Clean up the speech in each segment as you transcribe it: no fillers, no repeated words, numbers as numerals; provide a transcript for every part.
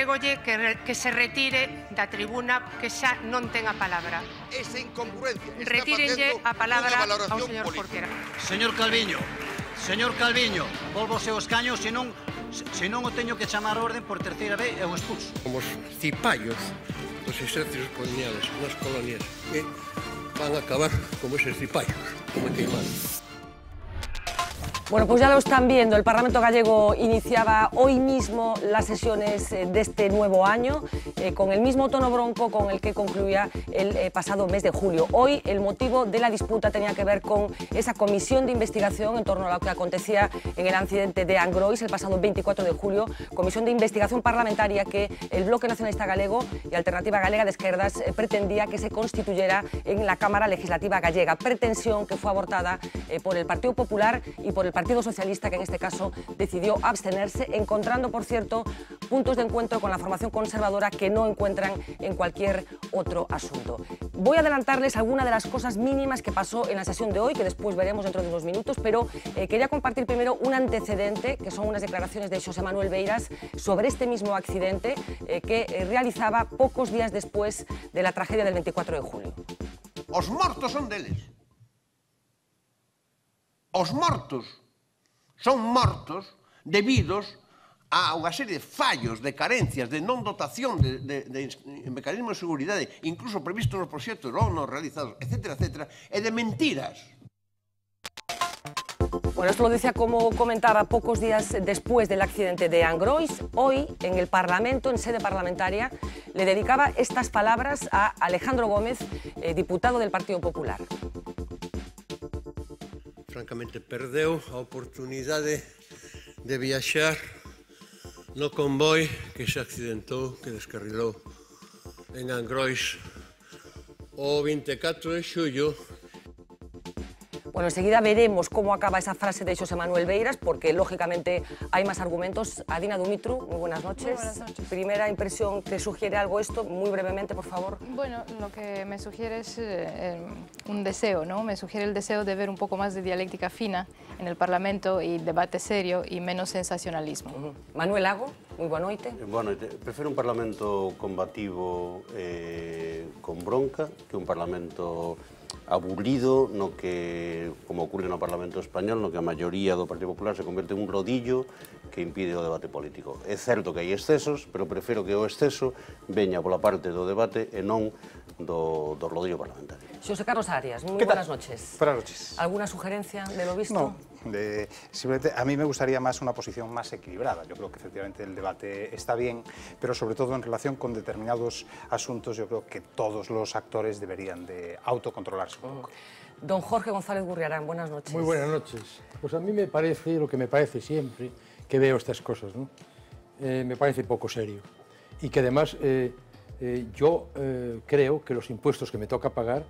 Prégolle que se retire da tribuna, que xa non ten a palabra. Esa incongruencia. Retírenlle a palabra ao señor Jorquera. Señor Calviño, volvo ao seu escaño, senón o teño que chamar a orden por terceira vez e o expulso. Somos cipallos dos exércitos coloniales nas colonias que van a acabar como eses cipallos, como queimados. Bueno, pues ya lo están viendo, el Parlamento gallego iniciaba hoy mismo las sesiones de este nuevo año con el mismo tono bronco con el que concluía el pasado mes de julio. Hoy el motivo de la disputa tenía que ver con esa comisión de investigación en torno a lo que acontecía en el accidente de Angrois el pasado 24 de julio, comisión de investigación parlamentaria que el Bloque Nacionalista Galego y Alternativa Galega de Esquerdas pretendía que se constituyera en la Cámara Legislativa gallega, pretensión que fue abortada por el Partido Popular y por el Partido Socialista, que en este caso decidió abstenerse, encontrando, por cierto, puntos de encuentro con la formación conservadora que no encuentran en cualquier otro asunto. Voy a adelantarles algunas de las cosas mínimas que pasó en la sesión de hoy, que después veremos dentro de unos minutos, pero quería compartir primero un antecedente, que son unas declaraciones de Xosé Manuel Beiras sobre este mismo accidente que realizaba pocos días después de la tragedia del 24 de julio. Os mortos son deles. Os mortos son mortos debidos a unha serie de fallos, de carencias, de non dotación de mecanismos de seguridade, incluso previstos nos proxectos ou nos realizados, etcétera, etcétera, e de mentiras. Bueno, esto lo decía, como comentaba, pocos días después del accidente de Angrois. Hoy, en el Parlamento, en sede parlamentaria, le dedicaba estas palabras a Alejandro Gómez, diputado del Partido Popular. Francamente, perdeu a oportunidade de viaxar no convoi que se accidentou, que descarrilou en Angrois o 24 de xullo. Bueno, enseguida veremos cómo acaba esa frase de Xosé Manuel Beiras, porque lógicamente hay más argumentos. Adina Dumitru, muy buenas noches. Muy buenas noches. Primera impresión, ¿te sugiere algo esto? Muy brevemente, por favor. Bueno, lo que me sugiere es un deseo, ¿no? Me sugiere el deseo de ver un poco más de dialéctica fina en el Parlamento y debate serio y menos sensacionalismo. Manuel Lago, muy buena noite. Boa noite. Prefiro un Parlamento combativo con bronca que un Parlamento aburrido no que, como ocurre no Parlamento Español, no que a maioría do Partido Popular se convierte en un rodillo que impide o debate político. É certo que hai excesos, pero prefiro que o exceso veña pola parte do debate e non do rodillo parlamentario. José Carlos Arias, muy buenas noches. Buenas noches. ¿Alguna sugerencia de lo visto? No, simplemente a mí me gustaría más una posición más equilibrada. Yo creo que efectivamente el debate está bien, pero sobre todo en relación con determinados asuntos yo creo que todos los actores deberían de autocontrolarse un poco. Don Jorge González Gurriarán, buenas noches. Muy buenas noches. Pues a mí me parece, lo que me parece siempre que veo estas cosas, ¿no? Me parece poco serio. Y que además yo creo que los impuestos que me toca pagar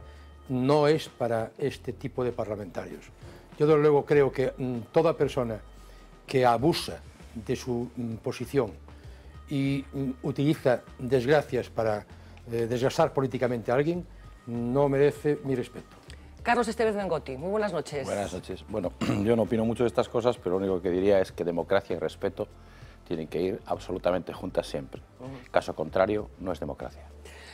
no es para este tipo de parlamentarios. Yo desde luego creo que toda persona que abusa de su posición y utiliza desgracias para desgastar políticamente a alguien no merece mi respeto. Carlos Estevez Bengotti, muy buenas noches. Buenas noches. Bueno, yo no opino mucho de estas cosas, pero lo único que diría es que democracia y respeto tienen que ir absolutamente juntas siempre. Caso contrario, no es democracia.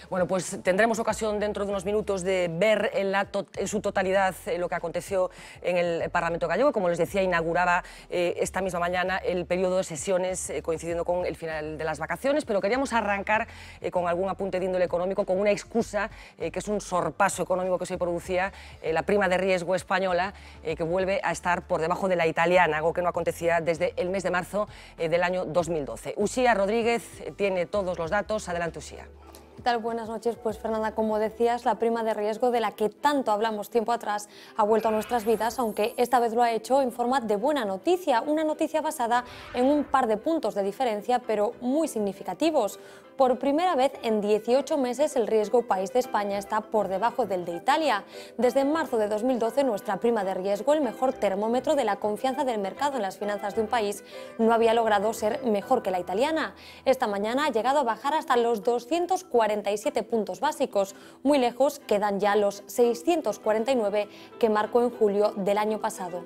Bueno, pues tendremos ocasión dentro de unos minutos de ver en su totalidad lo que aconteció en el Parlamento gallego. Como les decía, inauguraba esta misma mañana el periodo de sesiones coincidiendo con el final de las vacaciones, pero queríamos arrancar con algún apunte de índole económico, con una excusa que es un sorpaso económico que se producía, la prima de riesgo española, que vuelve a estar por debajo de la italiana, algo que no acontecía desde el mes de marzo del año 2012. Uxía Rodríguez tiene todos los datos. Adelante, Uxía. ¿Qué tal? Buenas noches. Pues Fernanda, como decías, la prima de riesgo de la que tanto hablamos tiempo atrás ha vuelto a nuestras vidas, aunque esta vez lo ha hecho en forma de buena noticia, una noticia basada en un par de puntos de diferencia, pero muy significativos. Por primera vez en 18 meses el riesgo país de España está por debajo del de Italia. Desde marzo de 2012 nuestra prima de riesgo, el mejor termómetro de la confianza del mercado en las finanzas de un país, no había logrado ser mejor que la italiana. Esta mañana ha llegado a bajar hasta los 247 puntos básicos. Muy lejos quedan ya los 649 que marcó en julio del año pasado.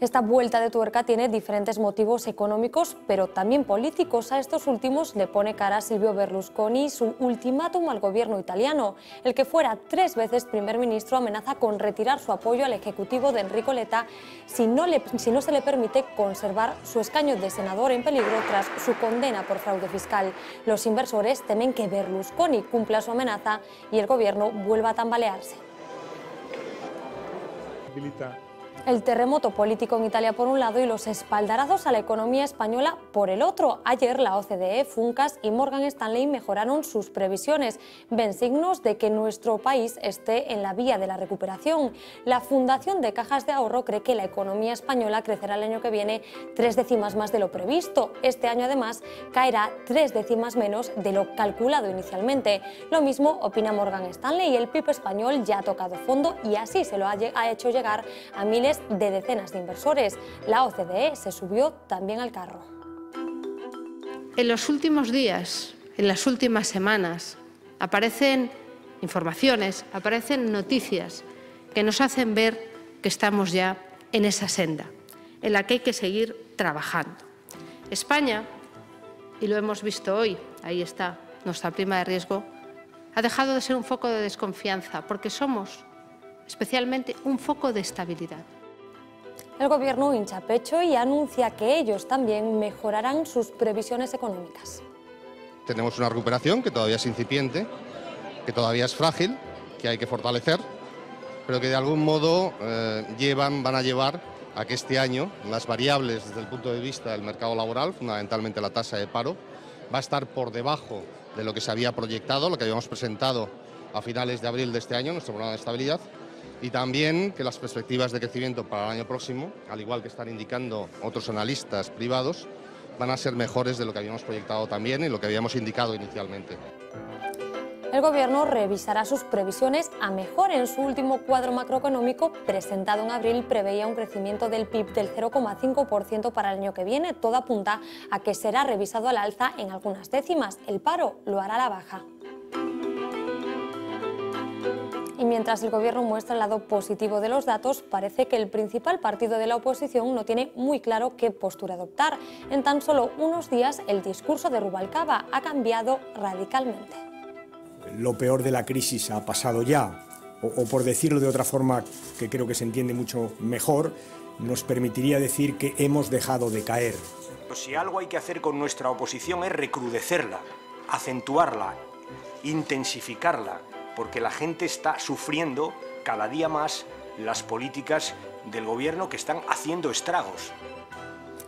Esta vuelta de tuerca tiene diferentes motivos económicos, pero también políticos. A estos últimos le pone cara a Silvio Berlusconi su ultimátum al gobierno italiano. El que fuera 3 veces primer ministro amenaza con retirar su apoyo al ejecutivo de Enrico Letta si no se le permite conservar su escaño de senador en peligro tras su condena por fraude fiscal. Los inversores temen que Berlusconi cumpla su amenaza y el gobierno vuelva a tambalearse. El terremoto político en Italia por un lado y los espaldarazos a la economía española por el otro. Ayer la OCDE, Funcas y Morgan Stanley mejoraron sus previsiones. Ven signos de que nuestro país esté en la vía de la recuperación. La Fundación de Cajas de Ahorro cree que la economía española crecerá el año que viene 3 décimas más de lo previsto. Este año además caerá 3 décimas menos de lo calculado inicialmente. Lo mismo opina Morgan Stanley y el PIB español ya ha tocado fondo y así se lo ha hecho llegar a miles de decenas de inversores. La OCDE se subió también al carro. En los últimos días, en las últimas semanas, aparecen informaciones, aparecen noticias que nos hacen ver que estamos ya en esa senda, en la que hay que seguir trabajando. España, y lo hemos visto hoy, ahí está nuestra prima de riesgo, ha dejado de ser un foco de desconfianza porque somos especialmente un foco de estabilidad. El gobierno hincha pecho y anuncia que ellos también mejorarán sus previsiones económicas. Tenemos una recuperación que todavía es incipiente, que todavía es frágil, que hay que fortalecer, pero que de algún modo van a llevar a que este año las variables desde el punto de vista del mercado laboral, fundamentalmente la tasa de paro, va a estar por debajo de lo que se había proyectado, lo que habíamos presentado a finales de abril de este año, nuestro programa de estabilidad, y también que las perspectivas de crecimiento para el año próximo, al igual que están indicando otros analistas privados, van a ser mejores de lo que habíamos proyectado también y lo que habíamos indicado inicialmente. El gobierno revisará sus previsiones a mejor. En su último cuadro macroeconómico presentado en abril preveía un crecimiento del PIB del 0,5% para el año que viene. Todo apunta a que será revisado al alza en algunas décimas. El paro lo hará a la baja. Y mientras el gobierno muestra el lado positivo de los datos, parece que el principal partido de la oposición no tiene muy claro qué postura adoptar. En tan solo unos días, el discurso de Rubalcaba ha cambiado radicalmente. Lo peor de la crisis ha pasado ya, o por decirlo de otra forma que creo que se entiende mucho mejor, nos permitiría decir que hemos dejado de caer. Si algo hay que hacer con nuestra oposición es recrudecerla, acentuarla, intensificarla, porque la gente está sufriendo cada día más las políticas del gobierno que están haciendo estragos.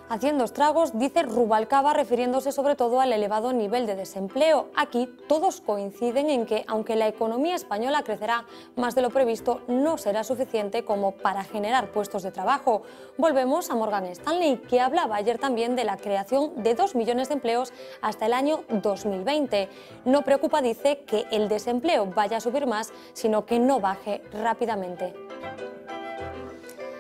Haciendo estragos, dice Rubalcaba, refiriéndose sobre todo al elevado nivel de desempleo. Aquí todos coinciden en que, aunque la economía española crecerá más de lo previsto, no será suficiente como para generar puestos de trabajo. Volvemos a Morgan Stanley, que hablaba ayer también de la creación de 2 millones de empleos hasta el año 2020. No preocupa, dice, que el desempleo vaya a subir más, sino que no baje rápidamente.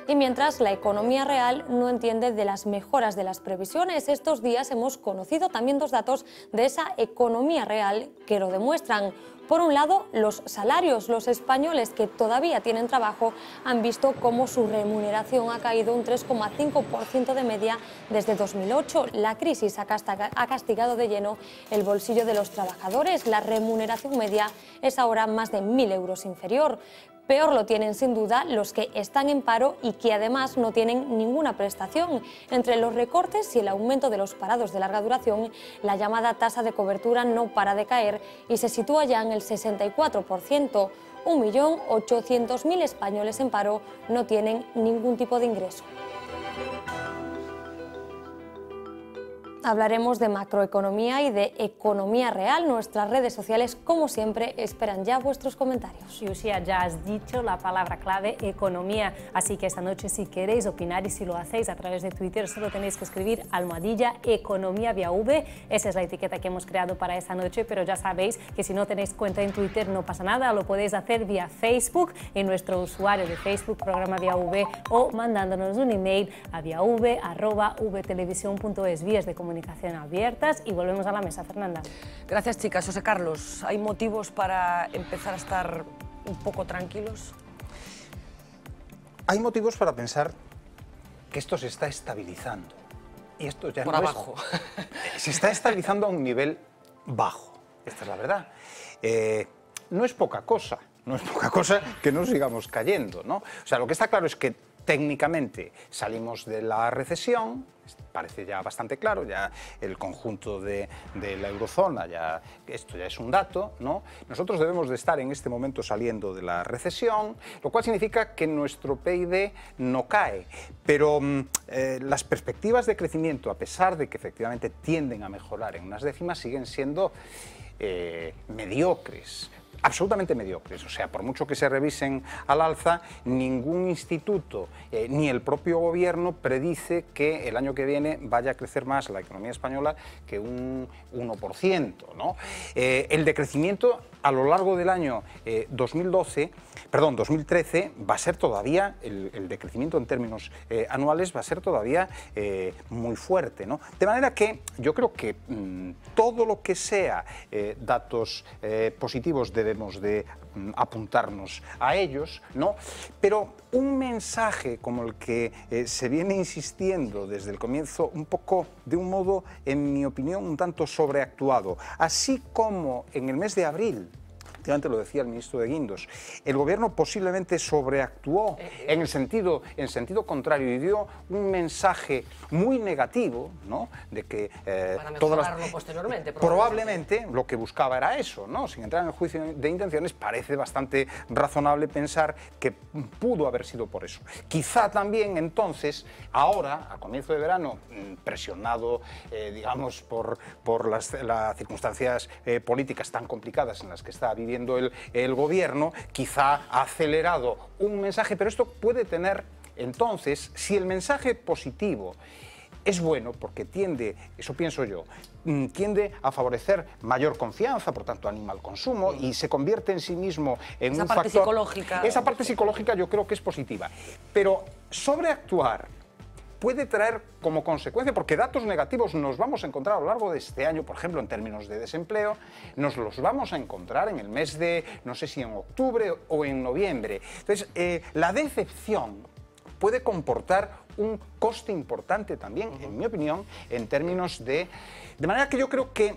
Y mientras la economía real no entiende de las mejoras de las previsiones, estos días hemos conocido también 2 datos de esa economía real que lo demuestran. Por un lado, los salarios. Los españoles que todavía tienen trabajo han visto cómo su remuneración ha caído un 3,5% de media desde 2008. La crisis ha castigado de lleno el bolsillo de los trabajadores. La remuneración media es ahora más de 1.000 euros inferior. Peor lo tienen sin duda los que están en paro y que además no tienen ninguna prestación. Entre los recortes y el aumento de los parados de larga duración, la llamada tasa de cobertura no para de caer y se sitúa ya en el 64%. 1.800.000 españoles en paro no tienen ningún tipo de ingreso. Hablaremos de macroeconomía y de economía real. Nuestras redes sociales, como siempre, esperan ya vuestros comentarios. Lucía, ya has dicho la palabra clave, economía. Así que esta noche, si queréis opinar y si lo hacéis a través de Twitter, solo tenéis que escribir @economiaviav. Esa es la etiqueta que hemos creado para esta noche, pero ya sabéis que si no tenéis cuenta en Twitter no pasa nada, lo podéis hacer vía Facebook, en nuestro usuario de Facebook, Programa Vía V, o mandándonos un email a viav@vtelevisión.es, vías de comunicación abiertas. Y volvemos a la mesa, Fernanda. Gracias, chicas. José Carlos, ¿hay motivos para empezar a estar un poco tranquilos? Hay motivos para pensar que esto se está estabilizando. Y esto ya por no abajo. Se está estabilizando a un nivel bajo, esta es la verdad. No es poca cosa, que no sigamos cayendo, ¿no? O sea, lo que está claro es que técnicamente salimos de la recesión, parece ya bastante claro, ya el conjunto de la eurozona, esto ya es un dato, ¿no? Nosotros debemos de estar en este momento saliendo de la recesión, lo cual significa que nuestro PIB no cae, pero las perspectivas de crecimiento, a pesar de que efectivamente tienden a mejorar en unas décimas, siguen siendo mediocres. Absolutamente mediocres, o sea, por mucho que se revisen al alza, ningún instituto ni el propio gobierno predice que el año que viene vaya a crecer más la economía española que un 1%, ¿no? El decrecimiento a lo largo del año 2013 va a ser todavía, el decrecimiento en términos anuales va a ser todavía muy fuerte, ¿no? De manera que yo creo que todo lo que sea datos positivos debemos de apuntarnos a ellos, ¿no? Pero un mensaje como el que se viene insistiendo desde el comienzo, un poco, de un modo, en mi opinión, un tanto sobreactuado, así como en el mes de abril, efectivamente lo decía el ministro de Guindos, el gobierno posiblemente sobreactuó en sentido contrario y dio un mensaje muy negativo, ¿no? De que para mejorarlo posteriormente. Probablemente lo que buscaba era eso, ¿no? Sin entrar en el juicio de intenciones, parece bastante razonable pensar que pudo haber sido por eso. Quizá también entonces, ahora, a comienzo de verano, presionado, digamos, por las circunstancias políticas tan complicadas en las que está viviendo el gobierno, quizá ha acelerado un mensaje, pero esto puede tener, entonces, si el mensaje positivo es bueno, porque tiende, eso pienso yo, tiende a favorecer mayor confianza, por tanto anima al consumo y se convierte en sí mismo en un factor... Esa parte psicológica yo creo que es positiva, pero sobreactuar puede traer como consecuencia, porque datos negativos nos vamos a encontrar a lo largo de este año, por ejemplo, en términos de desempleo, nos los vamos a encontrar en el mes de, no sé si en octubre o en noviembre. Entonces, la decepción puede comportar un coste importante también, en mi opinión, en términos de manera que yo creo que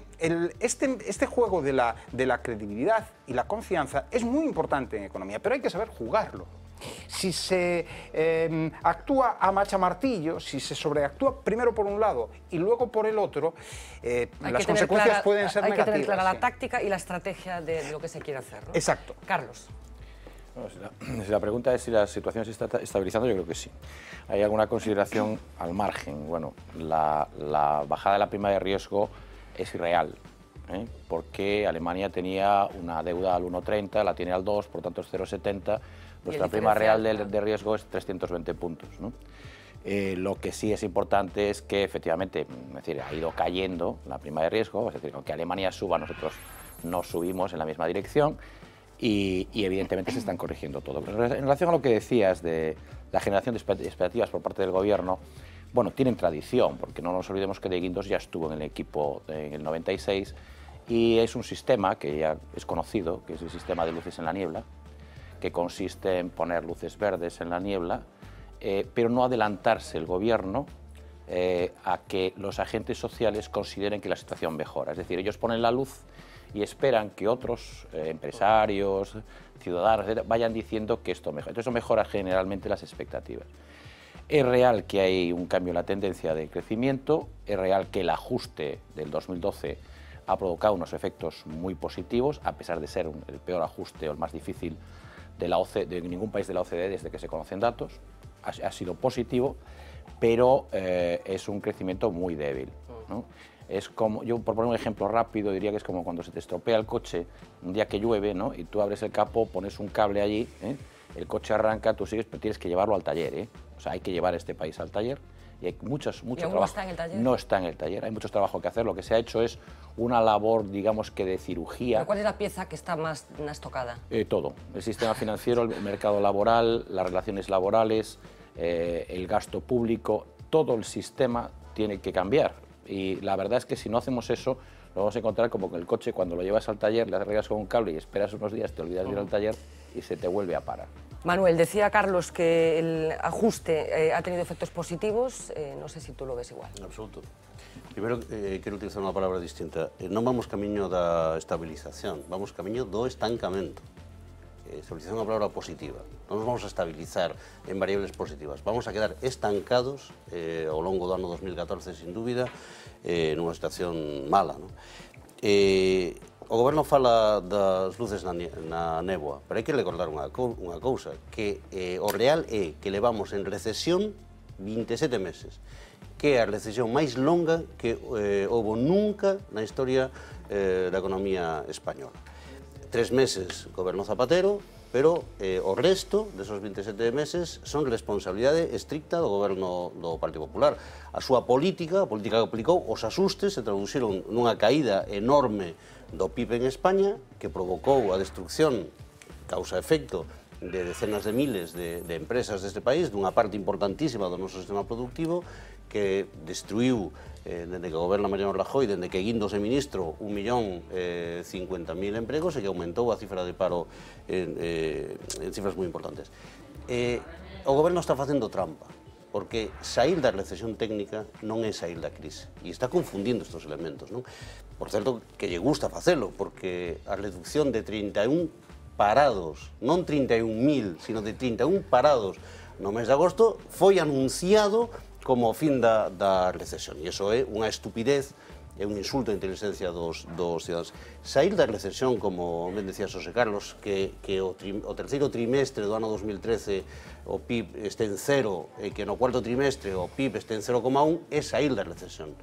este juego de la credibilidad y la confianza es muy importante en economía, pero hay que saber jugarlo. Si se actúa a machamartillo, si se sobreactúa primero por un lado y luego por el otro, las consecuencias pueden ser negativas. Hay que tener clara la táctica y la estrategia de lo que se quiere hacer, ¿no? Exacto. Carlos. Bueno, si la pregunta es si la situación se está estabilizando, yo creo que sí. ¿Hay alguna consideración al margen? Bueno, la bajada de la prima de riesgo es irreal, porque Alemania tenía una deuda al 1,30, la tiene al 2, por tanto es 0,70. Nuestra prima real de riesgo es 320 puntos, ¿no? Lo que sí es importante es que efectivamente, es decir, ha ido cayendo la prima de riesgo, es decir, aunque Alemania suba, nosotros no subimos en la misma dirección y evidentemente se están corrigiendo todo. Pero en relación a lo que decías de la generación de expectativas por parte del gobierno, bueno, tienen tradición, porque no nos olvidemos que de Guindos ya estuvo en el equipo en el 96 y es un sistema que ya es conocido, que es el sistema de luces en la niebla, que consiste en poner luces verdes en la niebla, pero no adelantarse el gobierno a que los agentes sociales consideren que la situación mejora. Es decir, ellos ponen la luz y esperan que otros empresarios, ciudadanos, etc., vayan diciendo que esto mejora. Entonces eso mejora generalmente las expectativas. Es real que hay un cambio en la tendencia de crecimiento, es real que el ajuste del 2012 ha provocado unos efectos muy positivos, a pesar de ser el peor ajuste o el más difícil de ningún país de la OCDE desde que se conocen datos. Ha sido positivo, pero es un crecimiento muy débil, ¿no? Es como, yo por poner un ejemplo rápido, diría que es como cuando se te estropea el coche un día que llueve, ¿no? Y tú abres el capó, pones un cable allí, el coche arranca, tú sigues, pero tienes que llevarlo al taller, O sea, hay que llevar este país al taller y hay mucho trabajo. ¿No está en el taller? No está en el taller, hay mucho trabajo que hacer. Lo que se ha hecho es una labor, digamos que de cirugía. ¿Pero cuál es la pieza que está más tocada? Todo, el sistema financiero, el mercado laboral, las relaciones laborales, el gasto público, todo el sistema tiene que cambiar. Y la verdad es que si no hacemos eso, lo vamos a encontrar como que el coche, cuando lo llevas al taller, le arreglas con un cable y esperas unos días, te olvidas de ir al taller y se te vuelve a parar. Manuel, decía Carlos que el ajuste ha tenido efectos positivos, no sé si tú lo ves igual. En absoluto. Primeiro, quero utilizar unha palabra distinta. Non vamos camiño da estabilización, vamos camiño do estancamento. Estabilización é unha palabra positiva. Non nos vamos a estabilizar en variables positivas. Vamos a quedar estancados ao longo do ano 2014, sin dúbida, nunha situación mala. O Goberno fala das luces na néboa, pero hai que recordar unha cousa, que o real é que levamos en recesión 27 meses, que é a recesión máis longa que houve nunca na historia da economía española. 3 meses goberno Zapatero, pero o resto desos 27 meses son responsabilidade estricta do goberno do Partido Popular. A súa política, a política que aplicou, os asustes se traduciron nunha caída enorme do PIB en España, que provocou a destrucción, causa-efecto, de decenas de miles de empresas deste país, dunha parte importantísima do noso sistema productivo, que destruiu, dende que goberna Mariano Rajoy, dende que guindo se ministro, 1.050.000 empregos e que aumentou a cifra de paro en cifras moi importantes. O goberno está facendo trampa, porque sair da recesión técnica non é sair da crise, e está confundindo estes elementos, non? Por certo, que lle gusta facelo, porque a reducción de 31 parados, non 31.000, sino de 31 parados no mes de agosto, foi anunciado como o fin da recesión. E iso é unha estupidez, é un insulto á inteligencia dos cidadanos. Sair da recesión, como ben decía Xosé Carlos, que o terceiro trimestre do ano 2013 o PIB este en cero, e que no cuarto trimestre o PIB este en 0,1, é sair da recesión.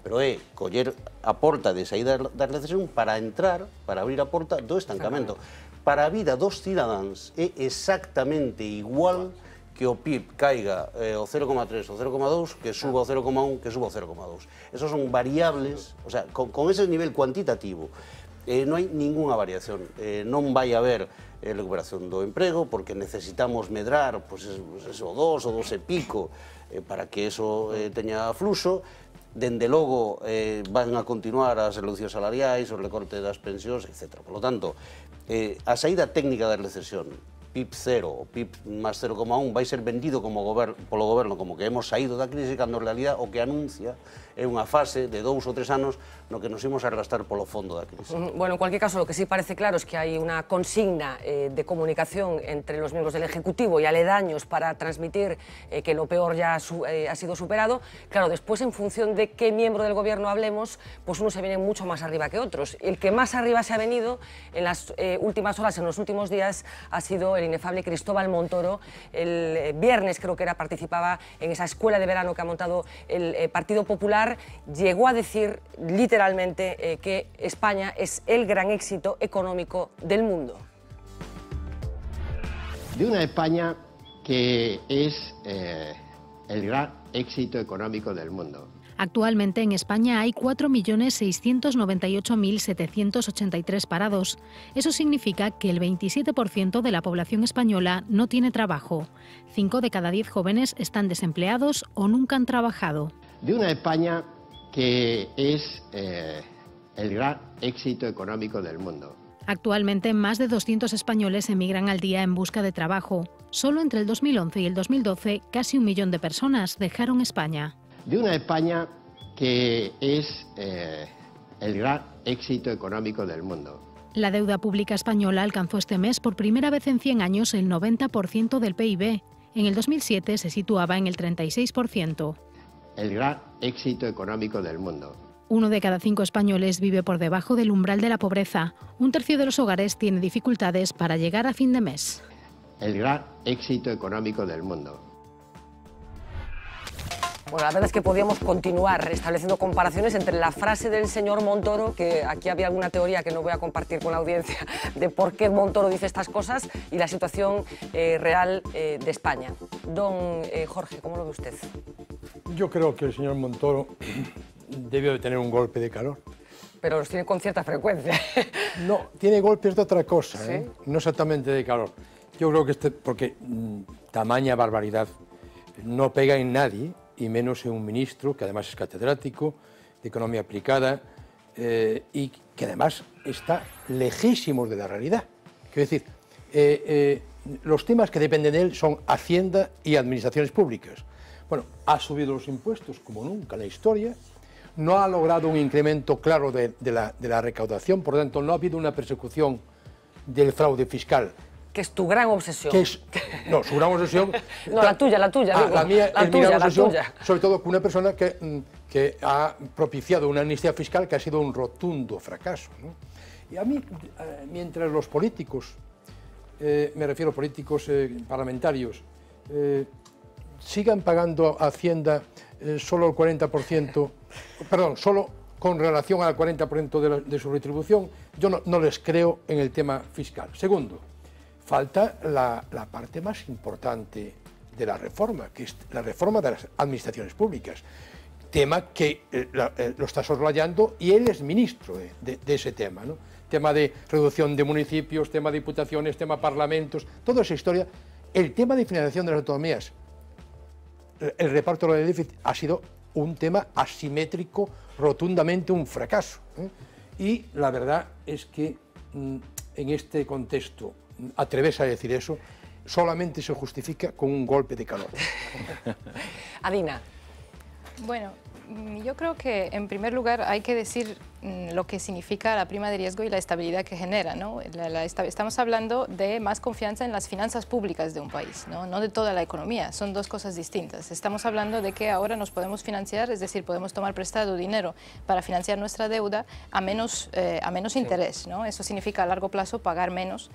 Pero é coller a porta de saída da recesión para entrar, para abrir a porta do estancamento. Para a vida dos cidadáns é exactamente igual que o PIB caiga o 0,3 ou 0,2, que suba o 0,1, que suba o 0,2. Esos son variables, o sea, con ese nivel cuantitativo, non hai ninguna variación. Non vai haber recuperación do emprego, porque necesitamos medrar o 2 ou 2 e pico para que eso teña fluxo. Dende logo van a continuar as reduccións salariais, o recorte das pensións, etc. Por lo tanto, a saída técnica da recesión, PIB 0 ou PIB máis 0,1, vai ser vendido polo goberno como que hemos saído da crise, cando en realidad o que anuncia é unha fase de 2 ou 3 anos no que nos imos arrastrar polo fondo da crise. Bueno, en cualquier caso, lo que sí parece claro es que hay una consigna de comunicación entre los miembros del Ejecutivo y aledaños para transmitir que lo peor ya ha sido superado. Claro, después, en función de qué miembro del Gobierno hablemos, pues unos se vienen mucho más arriba que otros. El que más arriba se ha venido en las últimas horas, en los últimos días, ha sido el inefable Cristóbal Montoro. El viernes, creo que era, participaba en esa escuela de verano que ha montado el Partido Popular. Llegó a decir literalmente que España es el gran éxito económico del mundo. De una España que es el gran éxito económico del mundo. Actualmente en España hay 4.698.783 parados. Eso significa que el 27% de la población española no tiene trabajo. 5 de cada 10 jóvenes están desempleados o nunca han trabajado. De una España que es el gran éxito económico del mundo. Actualmente, más de 200 españoles emigran al día en busca de trabajo. Solo entre el 2011 y el 2012, casi 1 millón de personas dejaron España. De una España que es el gran éxito económico del mundo. La deuda pública española alcanzó este mes por primera vez en 100 años el 90% del PIB. En el 2007 se situaba en el 36%. El gran éxito económico del mundo. 1 de cada 5 españoles vive por debajo del umbral de la pobreza. 1/3 de los hogares tiene dificultades para llegar a fin de mes. El gran éxito económico del mundo. Bueno, la verdad es que podíamos continuar estableciendo comparaciones entre la frase del señor Montoro, que aquí había alguna teoría que no voy a compartir con la audiencia de por qué Montoro dice estas cosas, y la situación real de España. Don Jorge, ¿cómo lo ve usted? Yo creo que el señor Montoro debió de tener un golpe de calor. Pero los tiene con cierta frecuencia. No, tiene golpes de otra cosa, ¿Sí? No exactamente de calor. Yo creo que porque tamaña barbaridad no pega en nadie, y menos en un ministro que además es catedrático de Economía Aplicada y que además está lejísimos de la realidad. Quiero decir, los temas que dependen de él son Hacienda y Administraciones Públicas. Bueno, ha subido los impuestos como nunca en la historia, no ha logrado un incremento claro de la recaudación, por lo tanto no ha habido una persecución del fraude fiscal. Que es tu gran obsesión. No, su gran obsesión... No, la tuya, digo. La mía la es mi gran obsesión, tuya. sobre todo con una persona que ha propiciado una amnistía fiscal que ha sido un rotundo fracaso, ¿no? Y a mí, mientras los políticos, me refiero a políticos parlamentarios, sigan pagando a Hacienda solo el 40%, perdón, solo con relación al 40% de su retribución, yo no les creo en el tema fiscal. Segundo, falta la parte más importante de la reforma, que es la reforma de las administraciones públicas, tema que lo está soslayando y él es ministro de ese tema, ¿no? Tema de reducción de municipios, tema de diputaciones, tema parlamentos, toda esa historia. El tema de financiación de las autonomías, el reparto del déficit ha sido un tema asimétrico, rotundamente un fracaso, ¿eh? Y la verdad es que en este contexto, atreverse a decir eso, solamente se justifica con un golpe de calor. Adina. Bueno, yo creo que en primer lugar hay que decir lo que significa la prima de riesgo y la estabilidad que genera, ¿no? Estamos hablando de más confianza en las finanzas públicas de un país, ¿no? De toda la economía, son dos cosas distintas. Estamos hablando de que ahora nos podemos financiar, es decir, podemos tomar prestado dinero para financiar nuestra deuda a menos interés, ¿no? Eso significa a largo plazo pagar menos,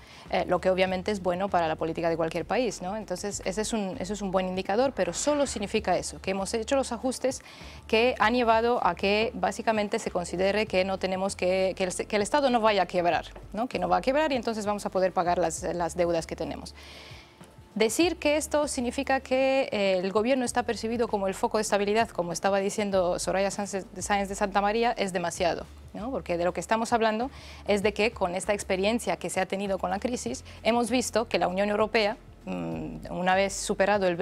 lo que obviamente es bueno para la política de cualquier país, ¿no? Entonces ese es un buen indicador, pero solo significa eso, que hemos hecho los ajustes que han llevado a que básicamente se considere que no tenemos que el Estado no vaya a quebrar, ¿no? Que no va a quebrar y entonces vamos a poder pagar las deudas que tenemos. Decir que esto significa que el gobierno está percibido como el foco de estabilidad, como estaba diciendo Soraya Sáenz de Santa María, es demasiado, ¿no? Porque de lo que estamos hablando es de que con esta experiencia que se ha tenido con la crisis, hemos visto que la Unión Europea, una vez superado el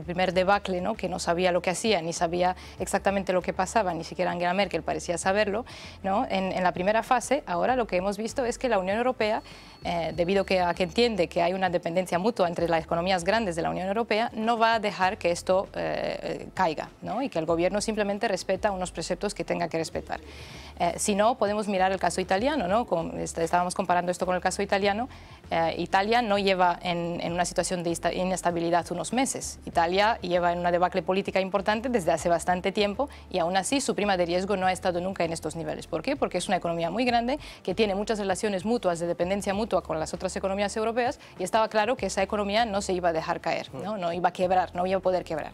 primer debacle, ¿no? Que no sabía lo que hacía, ni sabía exactamente lo que pasaba, ni siquiera Angela Merkel parecía saberlo, ¿no? En la primera fase, ahora lo que hemos visto es que la Unión Europea, debido a que entiende que hay una dependencia mutua entre las economías grandes de la Unión Europea, no va a dejar que esto caiga, ¿no? Y que el gobierno simplemente respeta unos preceptos que tenga que respetar. Si no, podemos mirar el caso italiano, ¿no? Estábamos comparando esto con el caso italiano. Italia no lleva en una situación de inestabilidad unos meses. Italia lleva en una debacle política importante desde hace bastante tiempo y aún así su prima de riesgo no ha estado nunca en estos niveles. ¿Por qué? Porque es una economía muy grande que tiene muchas relaciones mutuas de dependencia mutua con las otras economías europeas y estaba claro que esa economía no se iba a dejar caer, no iba a quebrar, no iba a poder quebrar.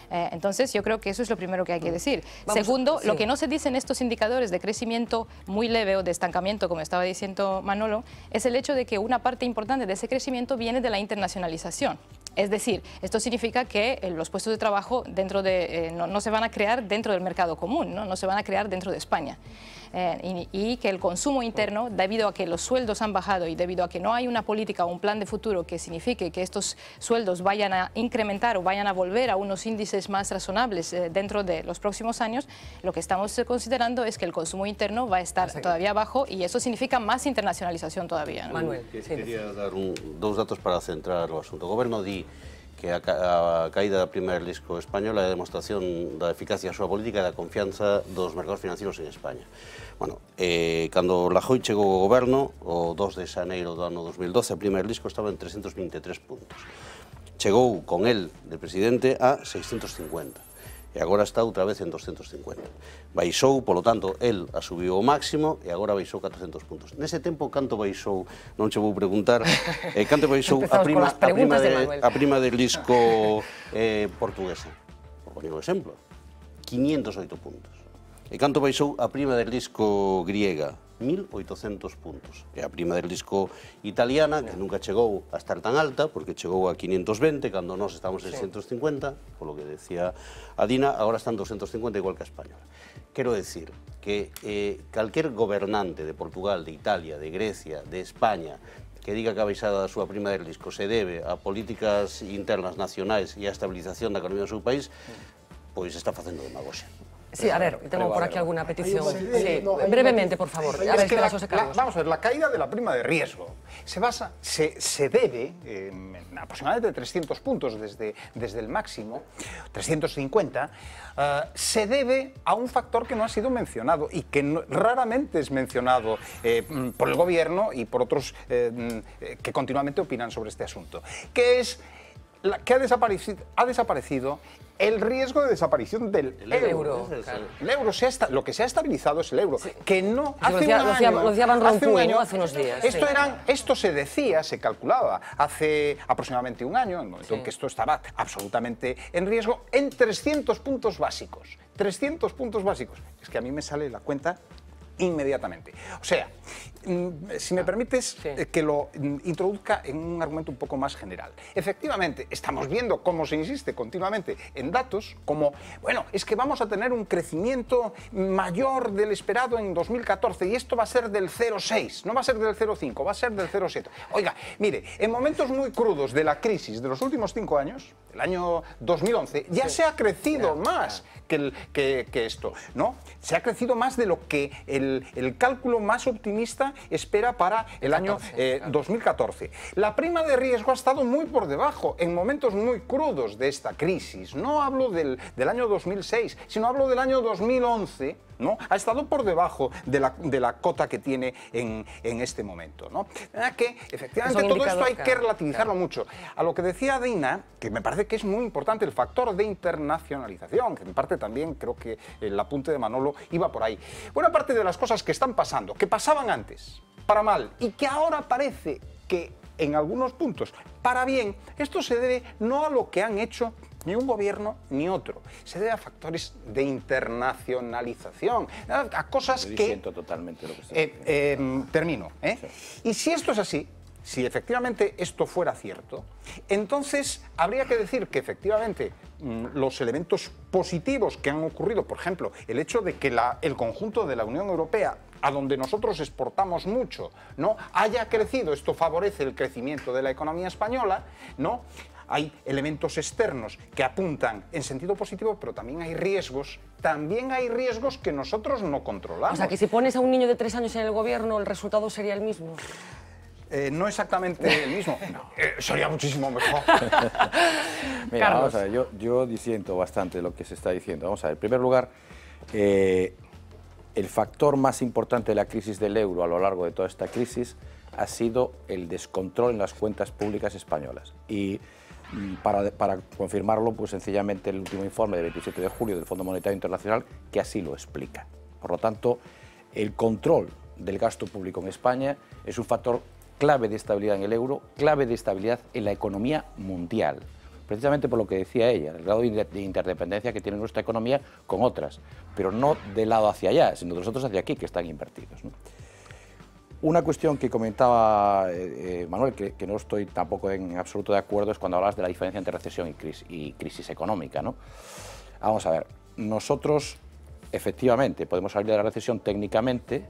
Entonces yo creo que eso es lo primero que hay que decir. Segundo, lo que no se dice en estos indicadores de crecimiento muy leve o de estancamiento, como estaba diciendo Manolo, es el hecho de que una parte importante de ese crecimiento viene de la internacionalización. Es decir, esto significa que los puestos de trabajo no se van a crear dentro del mercado común, no se van a crear dentro de España. Y que el consumo interno, debido a que los sueldos han bajado y debido a que no hay una política o un plan de futuro que signifique que estos sueldos vayan a incrementar o vayan a volver a unos índices más razonables dentro de los próximos años, lo que estamos considerando es que el consumo interno va a estar todavía bajo y eso significa más internacionalización todavía, ¿no? Manuel, quería dar dos datos para centrar o asunto. O Goberno di que a caída da primeira risco española é a demostración da eficacia da súa política e da confianza dos mercados financieros en España. Bueno, cando Rajoy chegou ao goberno, o 2 de xaneiro do ano 2012, a primeira risco estaba en 323 puntos. Chegou con el, de presidente, a 650. E agora está outra vez en 250. Baixou, polo tanto, el asubiu o máximo e agora baixou 400 puntos. Nese tempo, canto baixou, non che vou preguntar, canto baixou a prima de risco portuguesa? Por poñer un exemplo, 508 puntos. E canto baixou a prima de risco griega? 1.800 puntos. E a prima de risco italiana, que nunca chegou a estar tan alta, porque chegou a 520, cando nós estamos en 150, polo que decía Adina, agora están 250 igual que a española. Quero decir que calquer gobernante de Portugal, de Italia, de Grecia, de España, que diga que a baixada da súa prima de risco se debe a políticas internas nacionais e a estabilización da economía do seu país, pois está facendo demagoxia. Sí, a ver, tengo por aquí alguna petición. Sí, No, brevemente, por favor. A ver, Es que espera, José Carlos. vamos a ver, la caída de la prima de riesgo se debe aproximadamente 300 puntos desde el máximo, 350, se debe a un factor que no ha sido mencionado y que raramente es mencionado por el gobierno y por otros que continuamente opinan sobre este asunto, que es que ha desaparecido el riesgo de desaparición del euro. El euro lo que se ha estabilizado es el euro, que no lo decía Van Rompuy hace unos días. Esto se decía, se calculaba hace aproximadamente un año, en el momento en que esto estaba absolutamente en riesgo, en 300 puntos básicos. 300 puntos básicos. Es que a mí me sale la cuenta inmediatamente. O sea, si me permites que lo introduzca en un argumento un poco más general. Efectivamente, estamos viendo cómo se insiste continuamente en datos como, bueno, es que vamos a tener un crecimiento mayor del esperado en 2014 y esto va a ser del 0,6, no va a ser del 0,5, va a ser del 0,7. Oiga, mire, en momentos muy crudos de la crisis de los últimos 5 años, el año 2011, ya se ha crecido más que esto, ¿no? Se ha crecido más de lo que el cálculo más optimista espera para el año 2014. La prima de riesgo ha estado muy por debajo en momentos muy crudos de esta crisis. No hablo del año 2006, sino hablo del año 2011, ¿no? Ha estado por debajo de la cota que tiene en este momento, ¿no? Que efectivamente todo esto hay que relativizarlo mucho. A lo que decía Dina, que me parece que es muy importante el factor de internacionalización, que en parte también creo que el apunte de Manolo iba por ahí. Buena parte de las cosas que están pasando, que pasaban antes para mal y que ahora parece que en algunos puntos para bien, esto se debe no a lo que han hecho ni un gobierno ni otro. Se debe a factores de internacionalización, a cosas que... Siento totalmente lo que estoy termino. Sí. Y si esto es así, si efectivamente esto fuera cierto, entonces habría que decir que efectivamente los elementos positivos que han ocurrido, por ejemplo, el hecho de que el conjunto de la Unión Europea, a donde nosotros exportamos mucho, ¿no?, haya crecido, esto favorece el crecimiento de la economía española, ¿no? Hay elementos externos que apuntan en sentido positivo, pero también hay riesgos que nosotros no controlamos. O sea, que si pones a un niño de 3 años en el gobierno, ¿el resultado sería el mismo? No exactamente el mismo, sería muchísimo mejor. Mira, vamos a ver, yo disiento bastante de lo que se está diciendo. Vamos a ver, en primer lugar, el factor más importante de la crisis del euro a lo largo de toda esta crisis ha sido el descontrol en las cuentas públicas españolas. Y para confirmarlo, pues sencillamente el último informe del 27 de julio del Fondo Monetario Internacional que así lo explica. Por lo tanto, el control del gasto público en España es un factor clave de estabilidad en el euro, clave de estabilidad en la economía mundial, precisamente por lo que decía ella, el grado de interdependencia que tiene nuestra economía con otras, pero no de lado hacia allá, sino de nosotros hacia aquí, que están invertidos, ¿no? Una cuestión que comentaba Manuel, que no estoy tampoco en absoluto de acuerdo, es cuando hablas de la diferencia entre recesión y crisis económica, ¿no? Vamos a ver, nosotros efectivamente podemos salir de la recesión técnicamente,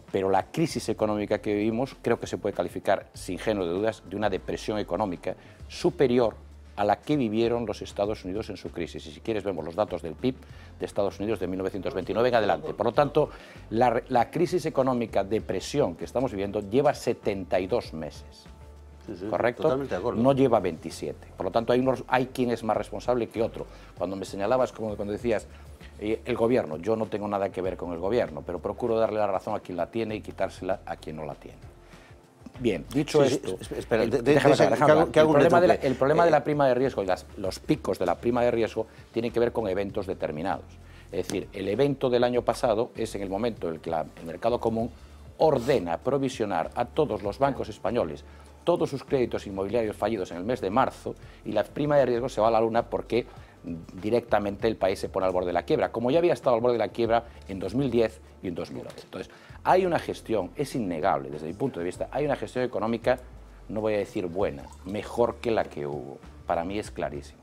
pero la crisis económica que vivimos creo que se puede calificar, sin género de dudas, de una depresión económica superior a la que vivieron los Estados Unidos en su crisis. Y si quieres vemos los datos del PIB de Estados Unidos de 1929 en adelante. Por lo tanto, la crisis económica, depresión que estamos viviendo lleva 72 meses. Sí, ¿correcto? Totalmente de acuerdo. No lleva 27. Por lo tanto, hay quien es más responsable que otro. Cuando me señalabas, como cuando decías, el gobierno, yo no tengo nada que ver con el gobierno, pero procuro darle la razón a quien la tiene y quitársela a quien no la tiene. Bien, dicho esto, espera, el problema de la prima de riesgo y los picos de la prima de riesgo tienen que ver con eventos determinados. Es decir, el evento del año pasado es en el momento en el que el mercado común ordena provisionar a todos los bancos españoles todos sus créditos inmobiliarios fallidos en el mes de marzo y la prima de riesgo se va a la luna porque directamente el país se pone al borde de la quiebra, como ya había estado al borde de la quiebra en 2010 y en 2011. Entonces, hay una gestión, es innegable desde mi punto de vista, hay una gestión económica, no voy a decir buena, mejor que la que hubo. Para mí es clarísimo.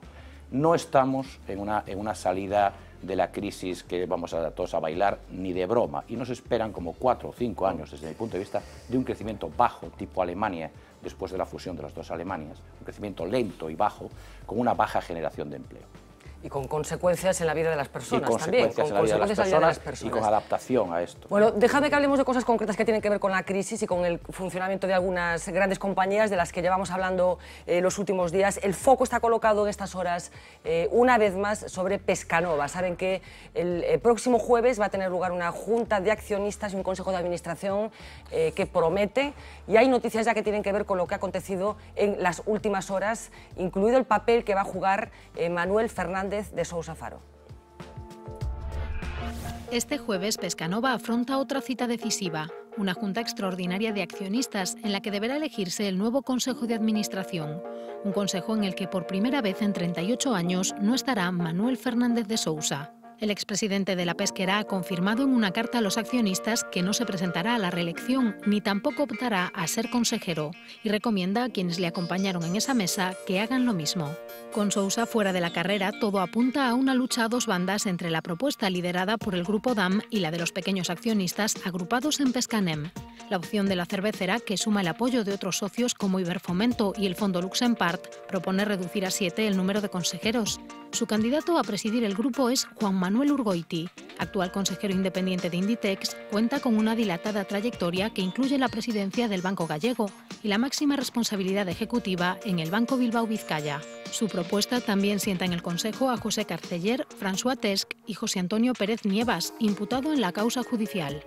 No estamos en una salida de la crisis que vamos a todos a bailar, ni de broma, y nos esperan como 4 o 5 años, desde mi punto de vista, de un crecimiento bajo, tipo Alemania, después de la fusión de las dos Alemanias, un crecimiento lento y bajo, con una baja generación de empleo. Y con consecuencias en la vida de las personas también. con consecuencias en la vida de las personas y con adaptación a esto. Bueno, dejadme que hablemos de cosas concretas que tienen que ver con la crisis y con el funcionamiento de algunas grandes compañías de las que llevamos hablando los últimos días. El foco está colocado en estas horas, una vez más, sobre Pescanova. Saben que el próximo jueves va a tener lugar una junta de accionistas y un consejo de administración que promete, y hay noticias ya que tienen que ver con lo que ha acontecido en las últimas horas, incluido el papel que va a jugar Manuel Fernández de Sousa Faro. Este jueves, Pescanova afronta otra cita decisiva, una junta extraordinaria de accionistas en la que deberá elegirse el nuevo Consejo de Administración, un consejo en el que por primera vez en 38 años no estará Manuel Fernández de Sousa. El expresidente de la Pesquera ha confirmado en una carta a los accionistas que no se presentará a la reelección ni tampoco optará a ser consejero, y recomienda a quienes le acompañaron en esa mesa que hagan lo mismo. Con Sousa fuera de la carrera, todo apunta a una lucha a dos bandas entre la propuesta liderada por el Grupo Damm y la de los pequeños accionistas agrupados en Pescanem. La opción de la cervecera, que suma el apoyo de otros socios como Iberfomento y el Fondo Luxempart, propone reducir a 7 el número de consejeros. Su candidato a presidir el grupo es Juan Manuel Urgoiti. Actual consejero independiente de Inditex, cuenta con una dilatada trayectoria que incluye la presidencia del Banco Gallego y la máxima responsabilidad ejecutiva en el Banco Bilbao Vizcaya. Su propuesta también sienta en el Consejo a José Carceller, François Tesch y José Antonio Pérez Nievas, imputado en la causa judicial.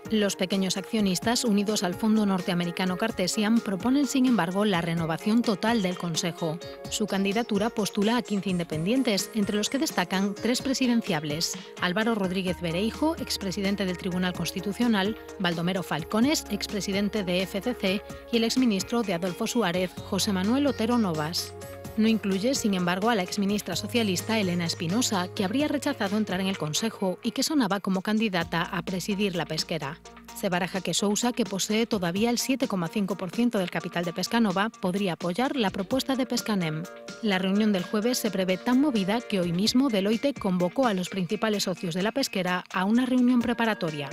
Los pequeños accionistas, unidos al fondo norteamericano Cartesian, proponen, sin embargo, la renovación total del Consejo. Su candidatura postula a 15 independientes, entre los que destacan 3 presidenciables: Álvaro Rodríguez Bereijo, expresidente del Tribunal Constitucional, Baldomero Falcones, expresidente de FCC, y el exministro de Adolfo Suárez, José Manuel Otero Novas. No incluye, sin embargo, a la exministra socialista Elena Espinosa, que habría rechazado entrar en el Consejo y que sonaba como candidata a presidir la Pesquera. Se baraja que Sousa, que posee todavía el 7,5% del capital de Pescanova, podría apoyar la propuesta de Pescanem. La reunión del jueves se prevé tan movida que hoy mismo Deloitte convocó a los principales socios de la Pesquera a una reunión preparatoria.